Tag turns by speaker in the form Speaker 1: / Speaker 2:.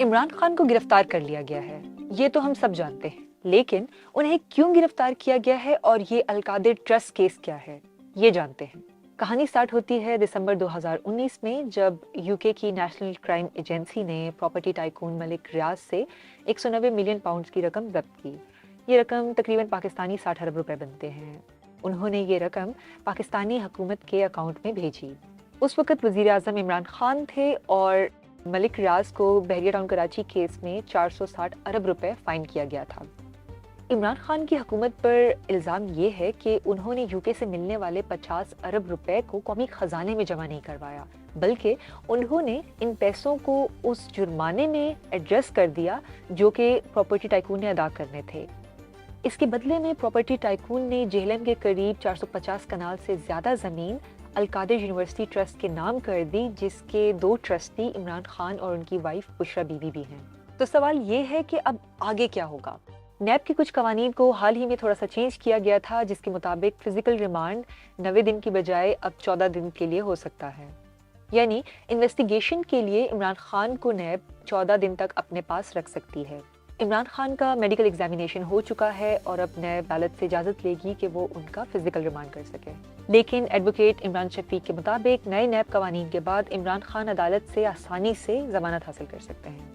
Speaker 1: عمران خان کو گرفتار کر لیا گیا ہے، یہ تو ہم سب جانتے ہیں، لیکن انہیں کیوں گرفتار کیا گیا ہے اور یہ القادر ٹرسٹ کیس کیا ہے، یہ جانتے ہیں۔ کہانی سٹارٹ ہوتی ہے دسمبر 2019 میں، جب یو کے کی نیشنل کرائم ایجنسی نے پراپرٹی ٹائکون ملک ریاض سے 190 ملین پاؤنڈز کی رقم ضبط کی۔ یہ رقم تقریباً پاکستانی 60 ارب روپے بنتے ہیں۔ انہوں نے یہ رقم پاکستانی حکومت کے اکاؤنٹ میں بھیجی۔ اس وقت وزیر اعظم عمران خان تھے اور ملک ریاض کو بحریہ ٹاؤن کراچی کیس میں 460 ارب روپے فائن کیا گیا تھا۔ عمران خان کی حکومت پر الزام یہ ہے کہ انہوں نے یو کے سے ملنے والے 50 ارب روپے کو قومی خزانے میں جمع نہیں کروایا، بلکہ انہوں نے ان پیسوں کو اس جرمانے میں ایڈریس کر دیا جو کہ پراپرٹی ٹائکون نے ادا کرنے تھے۔ اس کے بدلے میں پراپرٹی ٹائکون نے جہلم کے قریب 450 کنال سے زیادہ زمین القادر یونیورسٹی ٹرسٹ کے نام کر دی، جس کے 2 ٹرسٹی عمران خان اور ان کی وائف بشرا بی بی بھی ہیں۔ تو سوال یہ ہے کہ اب آگے کیا ہوگا؟ نیب کے کچھ قوانین کو حال ہی میں تھوڑا سا چینج کیا گیا تھا، جس کے مطابق فزیکل ریمانڈ 90 دن کی بجائے اب 14 دن کے لیے ہو سکتا ہے۔ یعنی انویسٹیگیشن کے لیے عمران خان کو نیب 14 دن تک اپنے پاس رکھ سکتی ہے۔ عمران خان کا میڈیکل ایگزامینیشن ہو چکا ہے اور اب نیب عدالت سے اجازت لے گی کہ وہ ان کا فزیکل ریمانڈ کر سکے۔ لیکن ایڈوکیٹ عمران شفیق کے مطابق نئے نیب قوانین کے بعد عمران خان عدالت سے آسانی سے ضمانت حاصل کر سکتے ہیں۔